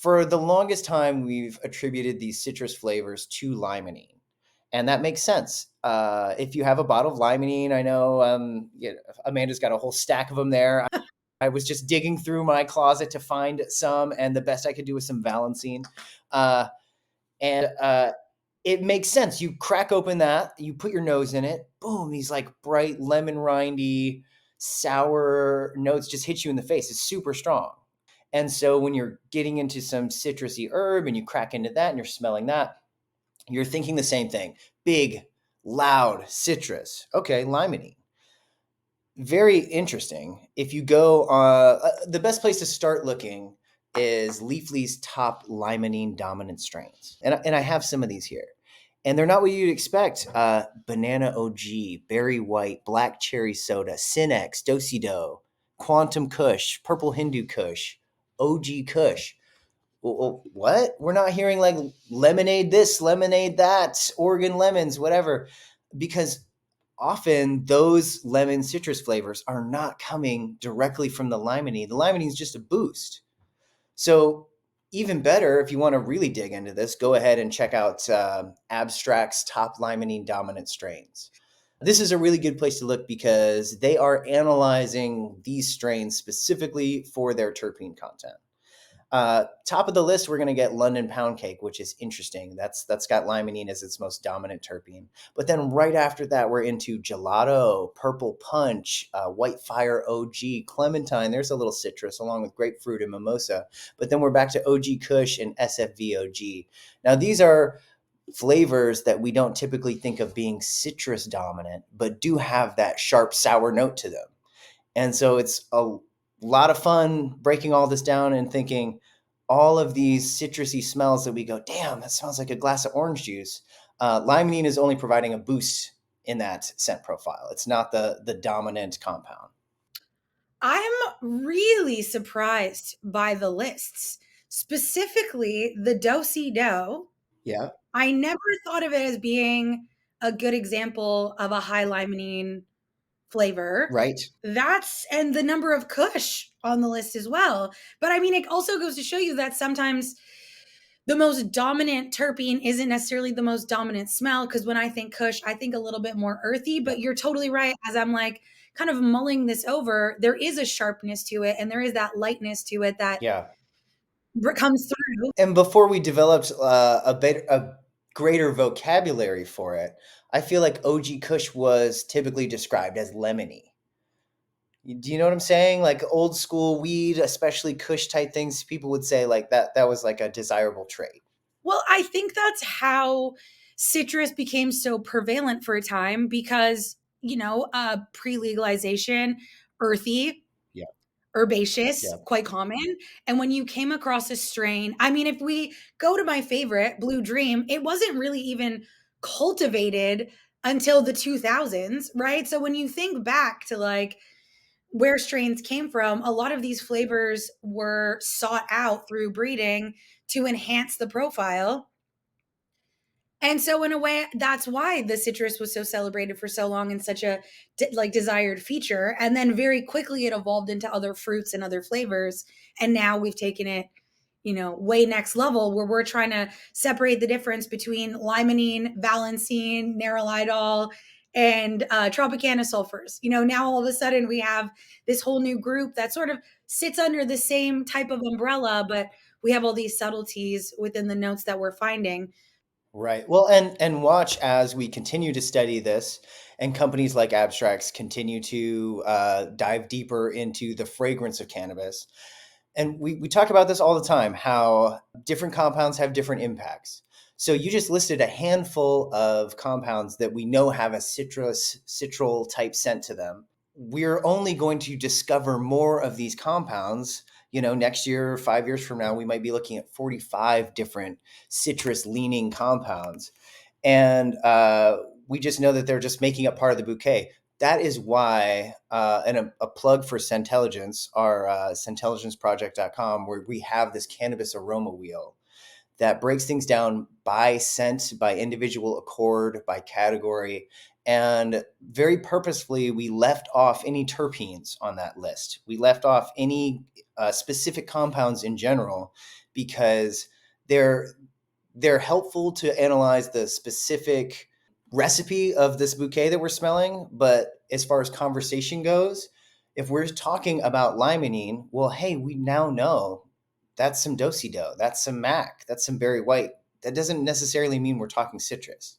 For the longest time, we've attributed these citrus flavors to limonene, and that makes sense. If you have a bottle of limonene, I know, Amanda's got a whole stack of them there. I was just digging through my closet to find some, and the best I could do was some Valencine. Uh, and it makes sense. You crack open that, you put your nose in it, boom, these like bright lemon rindy, sour notes just hit you in the face. It's super strong. And so when you're getting into some citrusy herb and you crack into that and you're smelling that, you're thinking the same thing. Big, loud citrus. Okay, limonene. Very interesting. If you go, the best place to start looking is Leafly's top limonene dominant strains. And I have some of these here. And they're not what you'd expect. Banana OG, Berry White, Black Cherry Soda, Cinex, Do, Quantum Kush, Purple Hindu Kush, OG Kush. Well, what? We're not hearing like lemonade this, lemonade that, Oregon lemons, whatever, because often those lemon citrus flavors are not coming directly from the limonene. The limonene is just a boost. So even better, if you want to really dig into this, go ahead and check out Abstract's top limonene dominant strains. This is a really good place to look because they are analyzing these strains specifically for their terpene content. Top of the list, we're going to get London Pound Cake, which is interesting. That's got limonene as its most dominant terpene. But then right after that, we're into Gelato, Purple Punch, White Fire OG, Clementine. There's a little citrus along with grapefruit and mimosa. But then we're back to OG Kush and SFV OG. Now, these are flavors that we don't typically think of being citrus dominant, but do have that sharp sour note to them. And so it's a lot of fun breaking all this down and thinking all of these citrusy smells that we go, damn, that smells like a glass of orange juice. Limonene is only providing a boost in that scent profile. It's not the dominant compound. I'm really surprised by the lists, specifically the Do. Yeah, I never thought of it as being a good example of a high limonene flavor. right. That's and the number of Kush on the list as well. But I mean, it also goes to show you that sometimes the most dominant terpene isn't necessarily the most dominant smell. Because when I think Kush, I think a little bit more earthy. Yeah. But you're totally right. As I'm like kind of mulling this over, there is a sharpness to it, and there is that lightness to it that Yeah. comes through. And before we developed a greater vocabulary for it, I feel like OG Kush was typically described as lemony. Do you know what I'm saying? Like old school weed, especially Kush type things, people would say like that was like a desirable trait. Well, I think that's how citrus became so prevalent for a time because, pre legalization, earthy, Yeah. herbaceous, Yeah. quite common. And when you came across a strain, I mean, if we go to my favorite, Blue Dream, it wasn't really even cultivated until the 2000s, right? So when you think back to like where strains came from, a lot of these flavors were sought out through breeding to enhance the profile. And so in a way, that's why the citrus was so celebrated for so long and such a desired feature. And then very quickly it evolved into other fruits and other flavors. And now we've taken it, way next level where we're trying to separate the difference between limonene, valencine, nerolidol, and Tropicana sulfurs. Now all of a sudden we have this whole new group that sort of sits under the same type of umbrella, but we have all these subtleties within the notes that we're finding. Right. Well, and watch as we continue to study this, and companies like Abstracts continue to dive deeper into the fragrance of cannabis. And we talk about this all the time, how different compounds have different impacts. So you just listed a handful of compounds that we know have a citral type scent to them. We're only going to discover more of these compounds. Next year, 5 years from now, we might be looking at 45 different citrus leaning compounds. And we just know that they're just making up part of the bouquet. That is why, and a plug for Centelligence, our centelligenceproject.com, where we have this cannabis aroma wheel that breaks things down by scent, by individual accord, by category. And very purposefully, we left off any terpenes on that list. We left off any specific compounds in general because they're they're helpful to analyze the specific recipe of this bouquet that we're smelling. But as far as conversation goes, if we're talking about limonene, well, hey, we now know that's some do-si-do, that's some mac, that's some berry white. That doesn't necessarily mean we're talking citrus.